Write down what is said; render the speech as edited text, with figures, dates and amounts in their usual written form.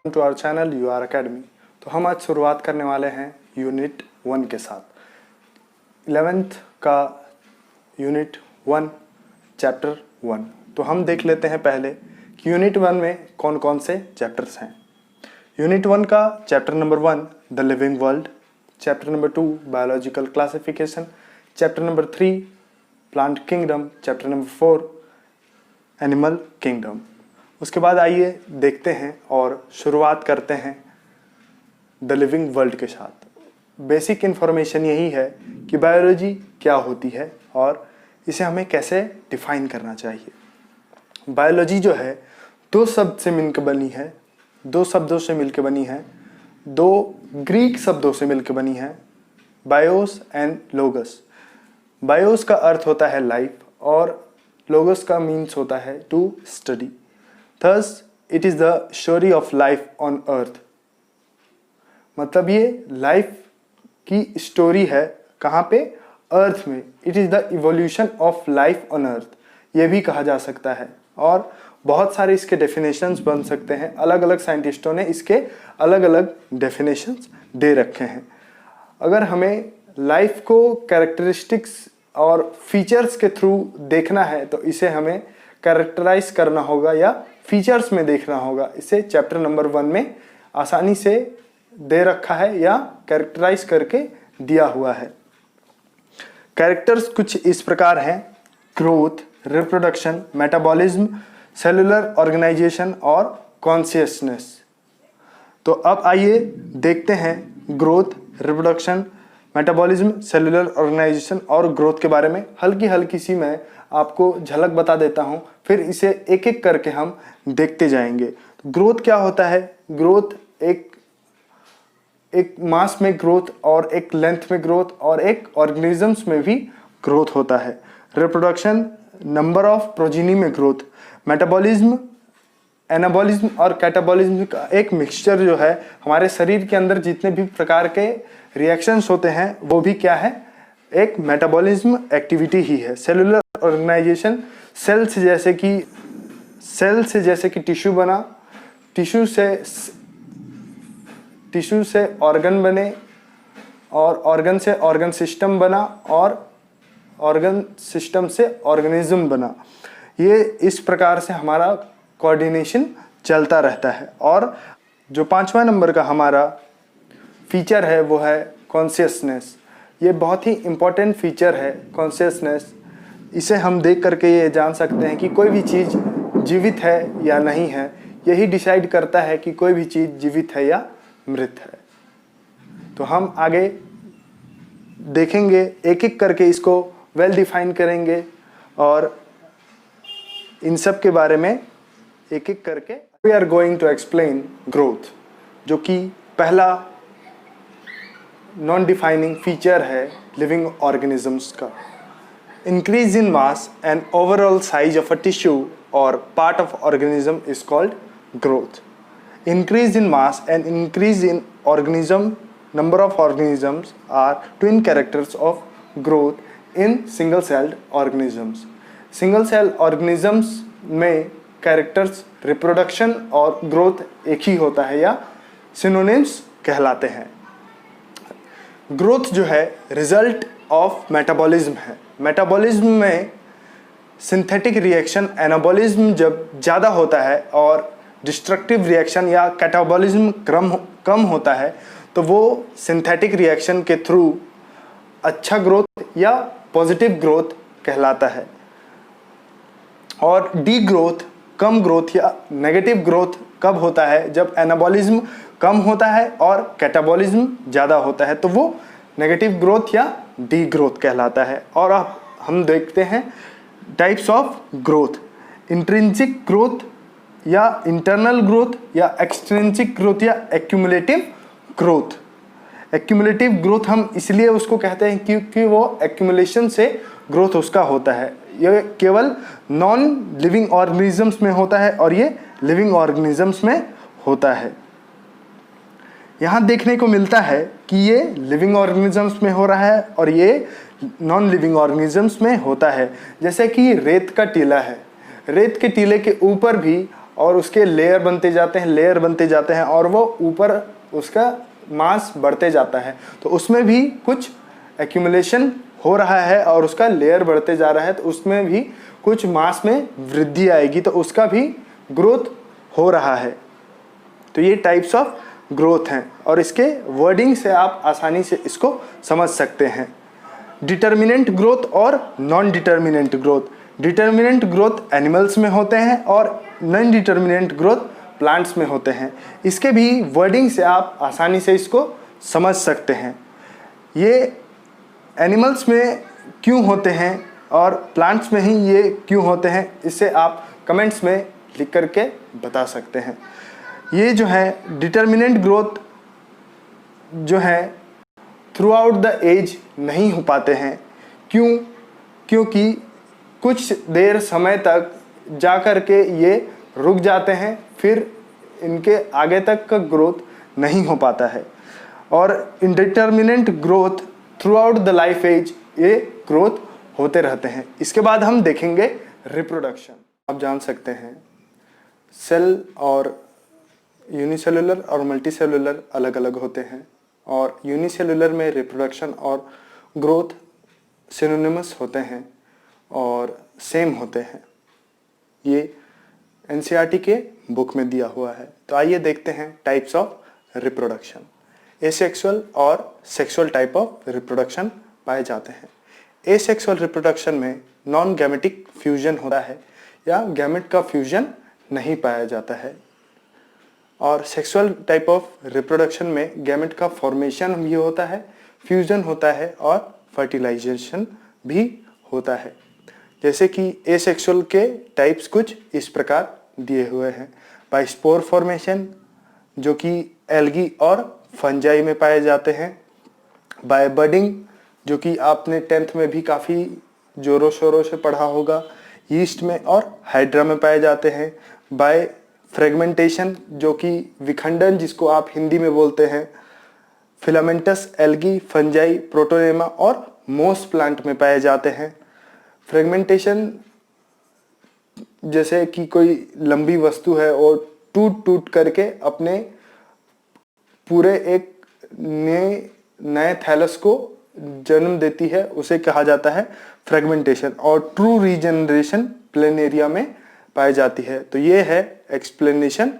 To our channel UR Academy. तो हम आज शुरुआत करने वाले हैं यूनिट 1 के साथ 11th का यूनिट 1 चैप्टर 1। तो हम देख लेते हैं पहले कि यूनिट 1 में कौन कौन से चैप्टर्स हैं। यूनिट 1 का chapter number 1 the living world, chapter number 2 biological classification, chapter number 3 plant kingdom, chapter number 4 animal kingdom. उसके बाद आइए देखते हैं और शुरुआत करते हैं द लिविंग वर्ल्ड के साथ। बेसिक इन्फॉर्मेशन यही है कि बायोलॉजी क्या होती है और इसे हमें कैसे डिफाइन करना चाहिए। बायोलॉजी जो है दो शब्द से मिलकर बनी है, दो शब्दों से मिलकर बनी है, दो ग्रीक शब्दों से मिलकर बनी है, बायोस एंड लोगस। बायोस का अर्थ होता है लाइफ और लोगस का मीन्स होता है to study. Thus, it is the story of life on earth। मतलब ये लाइफ की स्टोरी है कहाँ पे? अर्थ में। It is the evolution of life on earth, ये भी कहा जा सकता है। और बहुत सारे इसके डेफिनेशंस बन सकते हैं। अलग अलग साइंटिस्टों ने इसके अलग अलग डेफिनेशंस दे रखे हैं। अगर हमें लाइफ को कैरेक्टरिस्टिक्स और फीचर्स के थ्रू देखना है तो इसे हमें कैरेक्टराइज करना होगा या फीचर्स में देखना होगा। इसे चैप्टर नंबर 1 में आसानी से दे रखा है या कैरेक्टराइज करके दिया हुआ है। कैरेक्टर्स कुछ इस प्रकार हैं: growth, reproduction, metabolism, cellular organisation और कॉन्शियसनेस। तो अब आइए देखते हैं growth, reproduction, metabolism, cellular organisation और ग्रोथ के बारे में। हल्की हल्की सी मैं आपको झलक बता देता हूँ, फिर इसे एक एक करके हम देखते जाएंगे। तो ग्रोथ क्या होता है? ग्रोथ एक मास में ग्रोथ और एक लेंथ में ग्रोथ और एक ऑर्गेनिजम्स में भी ग्रोथ होता है। रिप्रोडक्शन, नंबर ऑफ प्रोजीनी में ग्रोथ। मेटाबॉलिज्म, एनाबॉलिज्म और कैटाबॉलिज्म का एक मिक्सचर जो है, हमारे शरीर के अंदर जितने भी प्रकार के रिएक्शंस होते हैं वो भी क्या है? एक मेटाबॉलिज्म एक्टिविटी ही है। सेलुलर ऑर्गेनाइजेशन, सेल से जैसे कि टिश्यू बना, टिश्यू से ऑर्गन बने और ऑर्गन से ऑर्गन सिस्टम बना और ऑर्गन सिस्टम से ऑर्गेनिज्म बना। ये इस प्रकार से हमारा कोऑर्डिनेशन चलता रहता है। और जो 5वां नंबर का हमारा फीचर है वो है कॉन्शियसनेस। ये बहुत ही इम्पोर्टेंट फीचर है कॉन्शियसनेस। इसे हम देख करके ये जान सकते हैं कि कोई भी चीज़ जीवित है या नहीं है। यही डिसाइड करता है कि कोई भी चीज़ जीवित है या मृत है। तो हम आगे देखेंगे, एक एक करके इसको वेल डिफाइन करेंगे और इन सब के बारे में एक एक करके we are going to explain growth, जो कि पहला नॉन डिफाइनिंग फीचर है लिविंग ऑर्गेनिजम्स का। Increase in mass and overall size of a tissue or part of organism is called growth. Increase in mass and increase in number of organisms are twin characters of growth in single celled organisms. Single cell organisms में characters reproduction और growth एक ही होता है या synonyms कहलाते हैं। Growth जो है रिजल्ट ऑफ मेटाबॉलिज्म है। मेटाबॉलिज्म में सिंथेटिक रिएक्शन, एनाबॉलिज्म जब ज़्यादा होता है और डिस्ट्रक्टिव रिएक्शन या कैटाबॉलिज्म कम होता है तो वो सिंथेटिक रिएक्शन के थ्रू अच्छा ग्रोथ या पॉजिटिव ग्रोथ कहलाता है। और डी ग्रोथ, कम ग्रोथ या नेगेटिव ग्रोथ कब होता है? जब एनाबॉलिज्म कम होता है और कैटाबॉलिज्म ज़्यादा होता है तो वो नेगेटिव ग्रोथ या डी ग्रोथ कहलाता है। और अब हम देखते हैं types of growth: intrinsic growth या इंटरनल ग्रोथ या एक्सट्रिंसिक ग्रोथ या एक्यूमुलेटिव ग्रोथ। एक्यूमुलेटिव ग्रोथ हम इसलिए उसको कहते हैं क्योंकि वो एक्यूमुलेशन से ग्रोथ उसका होता है। ये केवल नॉन लिविंग ऑर्गेनिजम्स में होता है और ये लिविंग ऑर्गेनिजम्स में होता है। यहाँ देखने को मिलता है कि ये लिविंग ऑर्गेनिजम्स में हो रहा है और ये नॉन लिविंग ऑर्गेनिजम्स में होता है। जैसे कि रेत का टीला है, रेत के टीले के ऊपर भी और उसके लेयर बनते जाते हैं, लेयर बनते जाते हैं, और वो ऊपर उसका मास बढ़ते जाता है। तो उसमें भी कुछ एक्यूमुलेशन हो रहा है और उसका लेयर बढ़ते जा रहा है, तो उसमें भी कुछ मास में वृद्धि आएगी, तो उसका भी ग्रोथ हो रहा है। तो ये टाइप्स ऑफ ग्रोथ हैं और इसके वर्डिंग से आप आसानी से इसको समझ सकते हैं। डिटर्मिनेंट ग्रोथ और non determinant growth. Determinant growth animals में होते हैं और नॉन डिटर्मिनेंट ग्रोथ प्लांट्स में होते हैं। इसके भी वर्डिंग से आप आसानी से इसको समझ सकते हैं। ये एनिमल्स में क्यों होते हैं और प्लांट्स में ही ये क्यों होते हैं, इसे आप कमेंट्स में लिख करके बता सकते हैं। ये जो है डिटर्मिनेंट ग्रोथ जो है थ्रू आउट द एज नहीं हो पाते हैं। क्यों? क्योंकि कुछ देर समय तक जा कर के ये रुक जाते हैं, फिर इनके आगे तक का ग्रोथ नहीं हो पाता है। और indeterminate growth throughout the life as ये ग्रोथ होते रहते हैं। इसके बाद हम देखेंगे रिप्रोडक्शन। आप जान सकते हैं सेल और यूनिसेलुलर और मल्टीसेलुलर अलग अलग होते हैं, और यूनिसेलुलर में रिप्रोडक्शन और ग्रोथ सिनोनिमस होते हैं और सेम होते हैं। ये एनसीईआरटी के बुक में दिया हुआ है। तो आइए देखते हैं टाइप्स ऑफ रिप्रोडक्शन। एसेक्सुअल और सेक्सुअल टाइप ऑफ रिप्रोडक्शन पाए जाते हैं। एसेक्सुअल रिप्रोडक्शन में नॉन गैमेटिक फ्यूजन होता है या गैमेट का फ्यूजन नहीं पाया जाता है। और सेक्सुअल टाइप ऑफ रिप्रोडक्शन में गैमेट का फॉर्मेशन भी होता है, फ्यूजन होता है और फर्टिलाइजेशन भी होता है। जैसे कि एसेक्सुअल के टाइप्स कुछ इस प्रकार दिए हुए हैं। बाय स्पोर फॉर्मेशन जो कि एल्गी और फंजाई में पाए जाते हैं। बाय बडिंग जो कि आपने 10th में भी काफ़ी जोरों शोरों से पढ़ा होगा, यीस्ट में और हाइड्रा में पाए जाते हैं। बाय फ्रेगमेंटेशन जो कि विखंडन जिसको आप हिंदी में बोलते हैं, फिलामेंटस एल्गी, फंजाई, प्रोटोनेमा और मोस प्लांट में पाए जाते हैं। फ्रेगमेंटेशन जैसे कि कोई लंबी वस्तु है और टूट टूट करके अपने पूरे एक नए थैलस को जन्म देती है, उसे कहा जाता है फ्रेगमेंटेशन। और ट्रू रीजनरेशन प्लेनेरिया में पाई जाती है। तो ये है एक्सप्लेनेशन